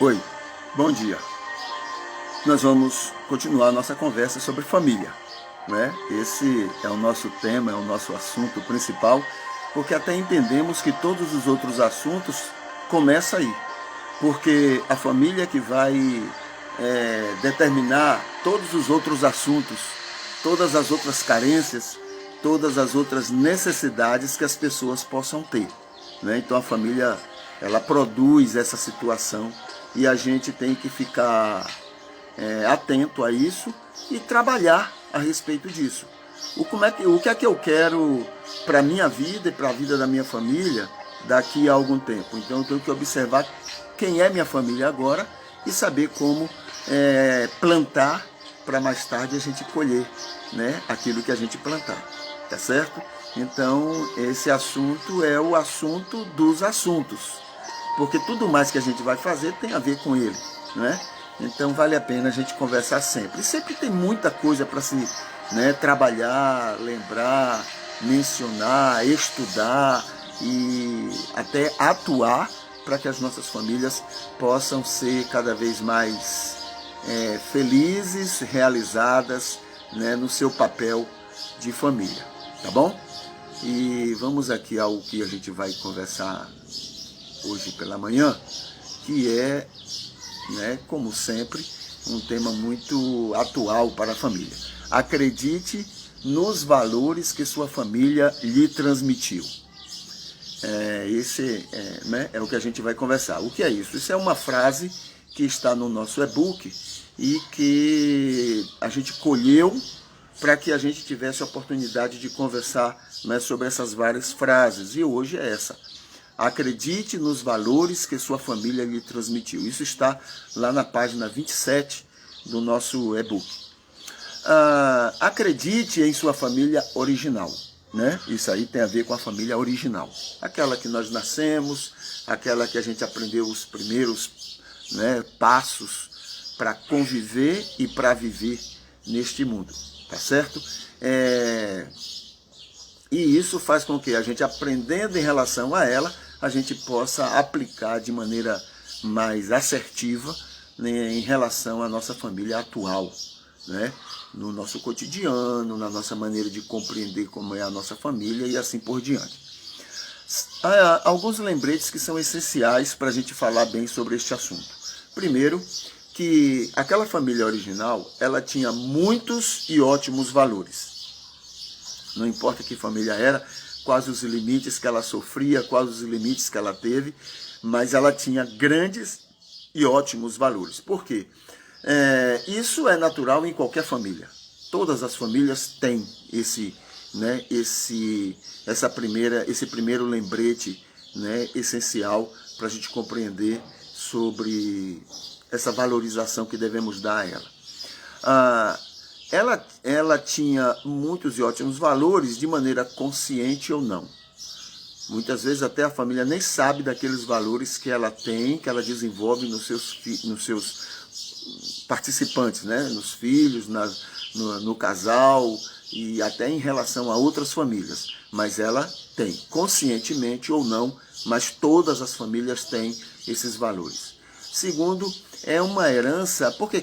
Oi, bom dia. Nós vamos continuar nossa conversa sobre família, né? Esse é o nosso tema, é o nosso assunto principal, porque até entendemos que todos os outros assuntos começam aí, porque a família que vai determinar todos os outros assuntos, todas as outras carências, todas as outras necessidades que as pessoas possam ter, né? Então a família, ela produz essa situação e a gente tem que ficar atento a isso e trabalhar a respeito disso. O que é que eu quero para a minha vida e para a vida da minha família daqui a algum tempo? Então eu tenho que observar quem é minha família agora e saber como plantar para mais tarde a gente colher, né, aquilo que a gente plantar, tá certo? Então esse assunto é o assunto dos assuntos, porque tudo mais que a gente vai fazer tem a ver com ele, né? Então vale a pena a gente conversar sempre. E sempre tem muita coisa para se trabalhar, lembrar, mencionar, estudar e até atuar para que as nossas famílias possam ser cada vez mais felizes, realizadas, né, no seu papel de família, tá bom? E vamos aqui ao que a gente vai conversar hoje pela manhã, que é, como sempre, um tema muito atual para a família. Acredite nos valores que sua família lhe transmitiu. Esse é o que a gente vai conversar. O que é isso? Isso é uma frase que está no nosso e-book e que a gente colheu para que a gente tivesse a oportunidade de conversar, sobre essas várias frases. E hoje é essa. Acredite nos valores que sua família lhe transmitiu. Isso está lá na página 27 do nosso e-book. Acredite em sua família original, né? Isso aí tem a ver com a família original. Aquela que nós nascemos, aquela que a gente aprendeu os primeiros passos para conviver e para viver neste mundo, tá certo? E isso faz com que a gente, aprendendo em relação a ela, a gente possa aplicar de maneira mais assertiva, né, em relação à nossa família atual, né, no nosso cotidiano, na nossa maneira de compreender como é a nossa família e assim por diante. Há alguns lembretes que são essenciais para a gente falar bem sobre este assunto. Primeiro, que aquela família original, ela tinha muitos e ótimos valores. Não importa que família era, quais os limites que ela sofria, quais os limites que ela teve, mas ela tinha grandes e ótimos valores. Por quê? Isso é natural em qualquer família. Todas as famílias têm esse primeiro lembrete, essencial para a gente compreender sobre essa valorização que devemos dar a ela. Ela tinha muitos e ótimos valores de maneira consciente ou não. Muitas vezes até a família nem sabe daqueles valores que ela tem, que ela desenvolve nos seus participantes, nos filhos, no casal e até em relação a outras famílias. Mas ela tem, conscientemente ou não, mas todas as famílias têm esses valores. Segundo, é uma herança. Por que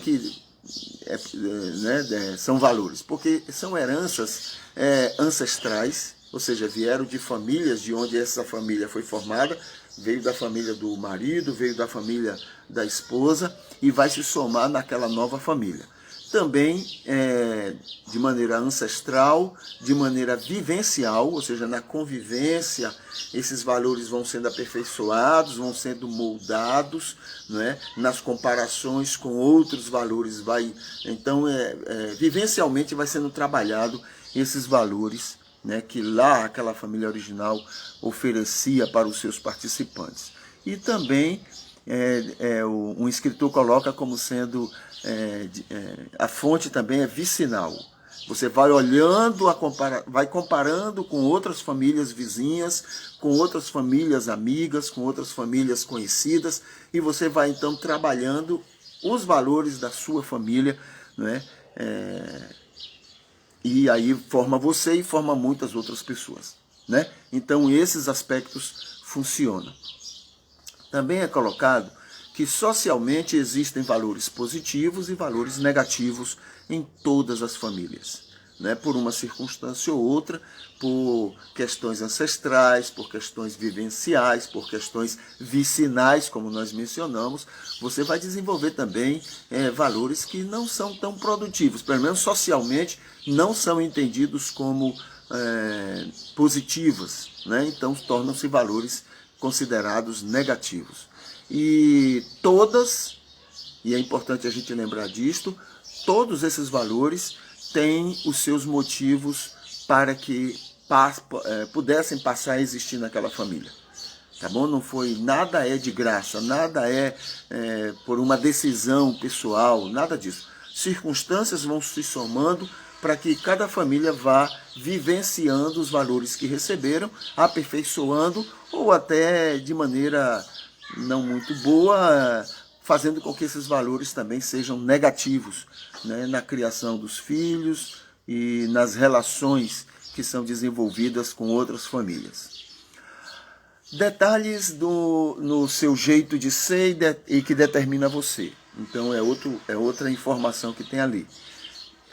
são valores? Porque são heranças ancestrais, ou seja, vieram de famílias de onde essa família foi formada, veio da família do marido, veio da família da esposa e vai se somar naquela nova família. Também de maneira ancestral, de maneira vivencial, ou seja, na convivência, esses valores vão sendo aperfeiçoados, vão sendo moldados, nas comparações com outros valores. Então, vivencialmente vai sendo trabalhado esses valores, que lá aquela família original oferecia para os seus participantes. E também um escritor coloca como sendo a fonte também é vicinal. Você vai olhando, vai comparando com outras famílias vizinhas, com outras famílias amigas, com outras famílias conhecidas, e você vai então trabalhando os valores da sua família, e aí forma você e forma muitas outras pessoas, Então esses aspectos funcionam. Também é colocado que socialmente existem valores positivos e valores negativos em todas as famílias, né? Por uma circunstância ou outra, por questões ancestrais, por questões vivenciais, por questões vicinais, como nós mencionamos, você vai desenvolver também valores que não são tão produtivos, pelo menos socialmente não são entendidos como positivas, né? Então tornam-se valores considerados negativos. E todas, e é importante a gente lembrar disto, todos esses valores têm os seus motivos para que pudessem passar a existir naquela família. Tá bom? Não foi, nada é de graça, nada é por uma decisão pessoal, nada disso. Circunstâncias vão se somando para que cada família vá vivenciando os valores que receberam, aperfeiçoando ou até de maneira não muito boa, fazendo com que esses valores também sejam negativos, né, na criação dos filhos e nas relações que são desenvolvidas com outras famílias. Detalhes no seu jeito de ser e que determina você. Então é outra informação que tem ali.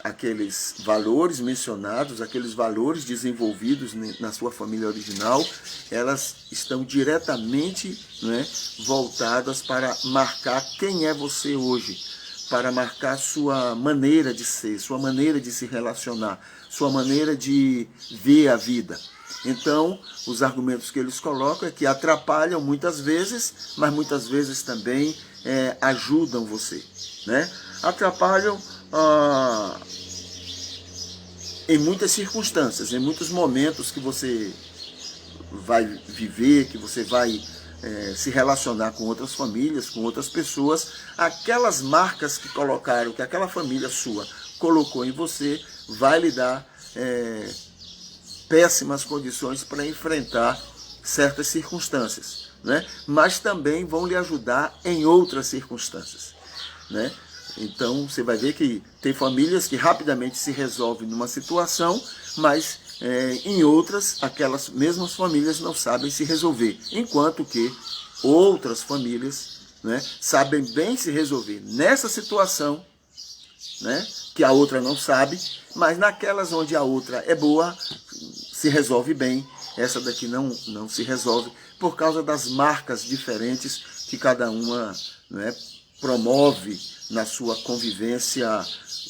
Aqueles valores mencionados, aqueles valores desenvolvidos na sua família original, elas estão diretamente, né, voltadas para marcar quem é você hoje, para marcar sua maneira de ser, sua maneira de se relacionar, sua maneira de ver a vida. Então, os argumentos que eles colocam é que atrapalham muitas vezes, mas muitas vezes também ajudam você, né? Atrapalham em muitas circunstâncias, em muitos momentos que você vai viver, que você vai se relacionar com outras famílias, com outras pessoas, aquelas marcas que colocaram, que aquela família sua colocou em você, vai lhe dar péssimas condições para enfrentar certas circunstâncias, né? Mas também vão lhe ajudar em outras circunstâncias, né? Então você vai ver que tem famílias que rapidamente se resolvem numa situação, mas em outras, aquelas mesmas famílias não sabem se resolver, enquanto que outras famílias, né, sabem bem se resolver nessa situação, né, que a outra não sabe, mas naquelas onde a outra é boa, se resolve bem, essa daqui não se resolve, por causa das marcas diferentes que cada uma, né, promove na sua convivência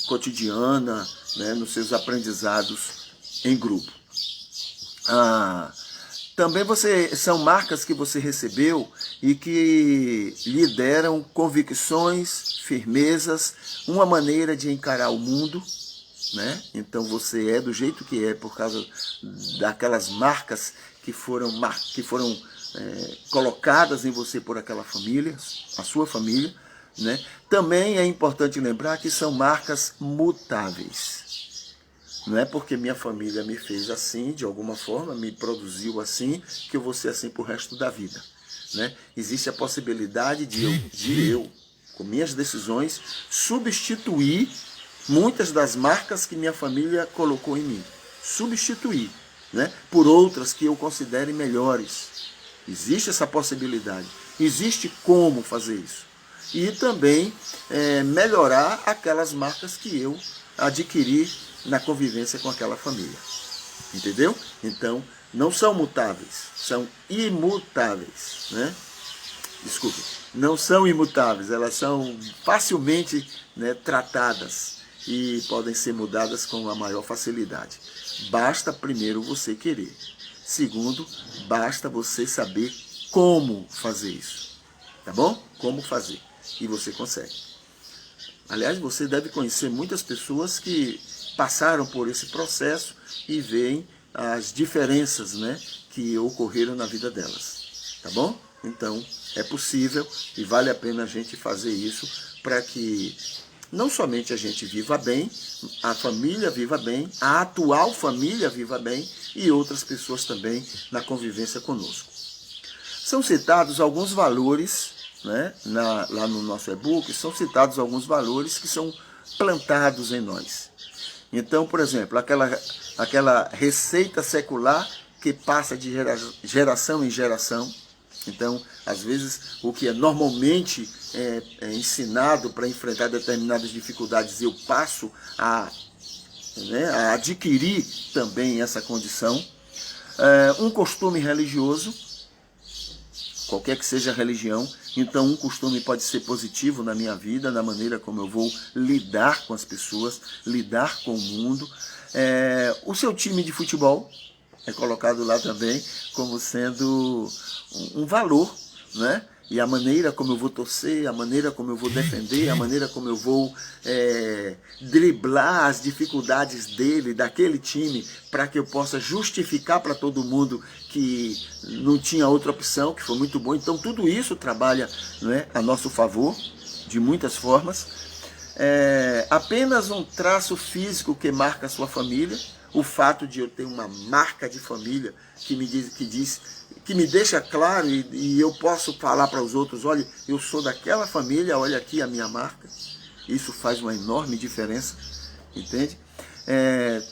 cotidiana, né, nos seus aprendizados em grupo. Também são marcas que você recebeu e que lhe deram convicções, firmezas, uma maneira de encarar o mundo, né? Então você é do jeito que é por causa daquelas marcas que foram colocadas em você por aquela família, a sua família, né? Também é importante lembrar que são marcas mutáveis. Não é porque minha família me fez assim, de alguma forma, me produziu assim, que eu vou ser assim pro resto da vida, né? Existe a possibilidade de eu, com minhas decisões, substituir muitas das marcas que minha família colocou em mim. Substituir, né, por outras que eu considere melhores. Existe essa possibilidade. Existe como fazer isso. E também melhorar aquelas marcas que eu adquiri na convivência com aquela família. Entendeu? Então, não são mutáveis, são imutáveis, né? Desculpe, não são imutáveis, elas são facilmente, né, tratadas e podem ser mudadas com a maior facilidade. Basta primeiro você querer. Segundo, basta você saber como fazer isso. Tá bom? Como fazer. E você consegue. Aliás, você deve conhecer muitas pessoas que passaram por esse processo e veem as diferenças, né, que ocorreram na vida delas. Tá bom? Então, é possível e vale a pena a gente fazer isso para que não somente a gente viva bem, a família viva bem, a atual família viva bem e outras pessoas também na convivência conosco. São citados alguns valores, né, lá no nosso e-book, são citados alguns valores que são plantados em nós. Então, por exemplo, aquela receita secular que passa de geração em geração, Então, às vezes, o que é normalmente ensinado para enfrentar determinadas dificuldades, eu passo a adquirir também essa condição. Um costume religioso, qualquer que seja a religião, então um costume pode ser positivo na minha vida, na maneira como eu vou lidar com as pessoas, lidar com o mundo. O seu time de futebol é colocado lá também como sendo um valor, né? E a maneira como eu vou torcer, a maneira como eu vou defender, a maneira como eu vou driblar as dificuldades daquele time, para que eu possa justificar para todo mundo que não tinha outra opção, que foi muito bom. Então tudo isso trabalha, né, a nosso favor, de muitas formas. Apenas um traço físico que marca a sua família, o fato de eu ter uma marca de família que me deixa claro e eu posso falar para os outros, olha, eu sou daquela família, olha aqui a minha marca. Isso faz uma enorme diferença, entende?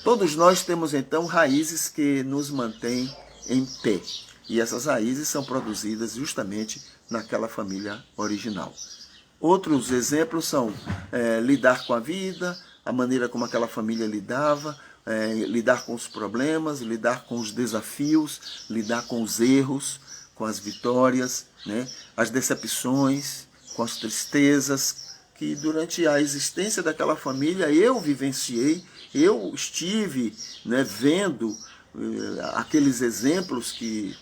Todos nós temos então raízes que nos mantêm em pé, e essas raízes são produzidas justamente naquela família original. Outros exemplos são lidar com a vida, a maneira como aquela família lidava, lidar com os problemas, lidar com os desafios, lidar com os erros, com as vitórias, né? As decepções, com as tristezas, que durante a existência daquela família eu vivenciei, eu estive, né, vendo aqueles exemplos que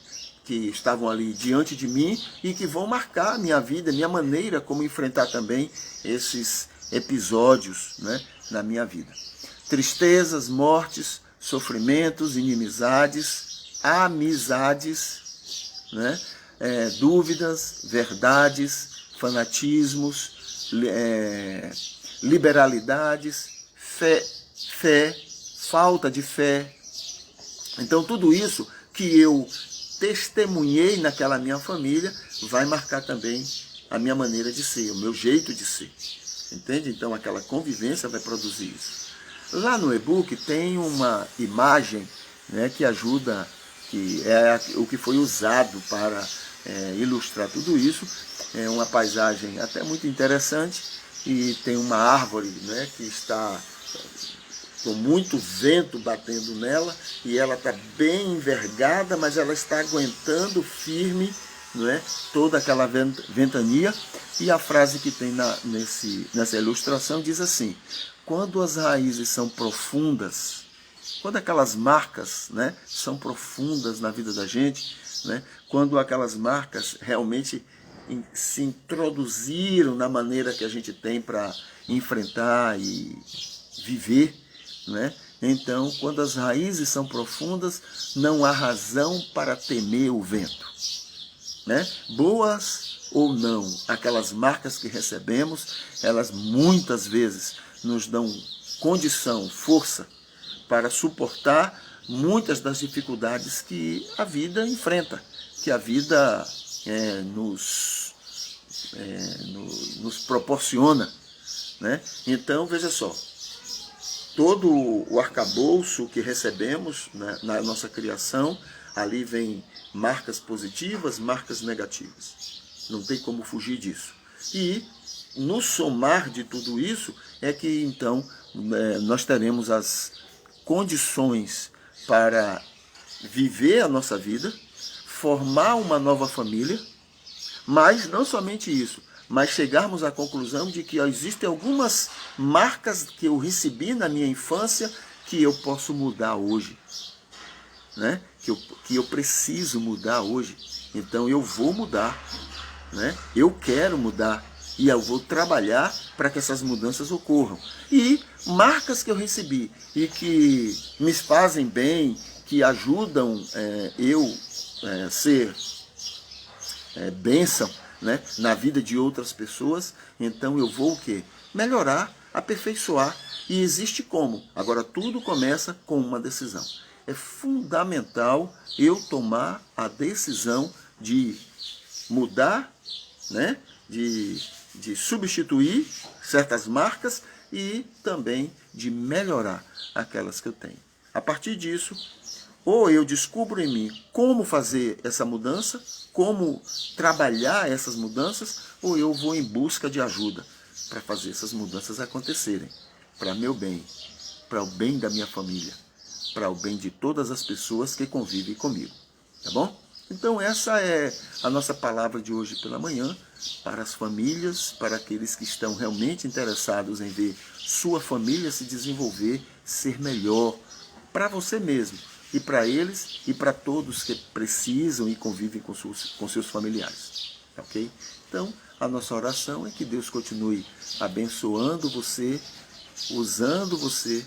estavam ali diante de mim e que vão marcar a minha vida, a minha maneira como enfrentar também esses episódios, né, na minha vida. Tristezas, mortes, sofrimentos, inimizades, amizades, né, dúvidas, verdades, fanatismos, liberalidades, fé, falta de fé. Então tudo isso que eu testemunhei naquela minha família vai marcar também a minha maneira de ser, o meu jeito de ser. Entende? Então aquela convivência vai produzir isso. Lá no e-book tem uma imagem, né, que ajuda, que é o que foi usado para ilustrar tudo isso. É uma paisagem até muito interessante e tem uma árvore, né, que está com muito vento batendo nela e ela está bem envergada, mas ela está aguentando firme, não é, toda aquela ventania. E a frase que tem nessa ilustração diz assim: quando as raízes são profundas, quando aquelas marcas, né, são profundas na vida da gente, né, quando aquelas marcas realmente se introduziram na maneira que a gente tem para enfrentar e viver, né? Então, quando as raízes são profundas, não há razão para temer o vento, né? Boas ou não, aquelas marcas que recebemos, elas muitas vezes nos dão condição, força para suportar muitas das dificuldades que a vida enfrenta, que a vida nos proporciona, né? Então, veja só, todo o arcabouço que recebemos, né, na nossa criação, ali vem marcas positivas, marcas negativas. Não tem como fugir disso. E no somar de tudo isso é que então nós teremos as condições para viver a nossa vida, formar uma nova família, mas não somente isso, mas chegarmos à conclusão de que existem algumas marcas que eu recebi na minha infância que eu posso mudar hoje, né? Que eu preciso mudar hoje. Então eu vou mudar, né? Eu quero mudar e eu vou trabalhar para que essas mudanças ocorram. E marcas que eu recebi e que me fazem bem, que ajudam eu ser bênção, né, na vida de outras pessoas, então eu vou o quê? Melhorar, aperfeiçoar. E existe como? Agora tudo começa com uma decisão. É fundamental eu tomar a decisão de mudar, né, de substituir certas marcas e também de melhorar aquelas que eu tenho. A partir disso, ou eu descubro em mim como fazer essa mudança, como trabalhar essas mudanças, ou eu vou em busca de ajuda para fazer essas mudanças acontecerem, para meu bem, para o bem da minha família, para o bem de todas as pessoas que convivem comigo, tá bom? Então essa é a nossa palavra de hoje pela manhã, para as famílias, para aqueles que estão realmente interessados em ver sua família se desenvolver, ser melhor para você mesmo, e para eles e para todos que precisam e convivem com seus familiares, ok? Então a nossa oração é que Deus continue abençoando você, usando você,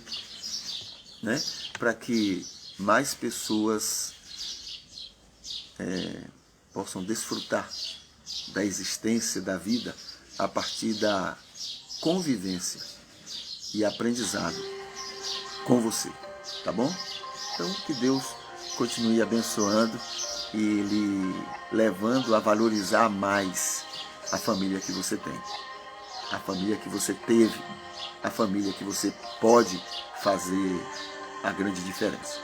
né, para que mais pessoas possam desfrutar da existência, da vida, a partir da convivência e aprendizado com você, tá bom? Então que Deus continue abençoando e lhe levando a valorizar mais a família que você tem, a família que você teve, a família que você pode fazer a grande diferença.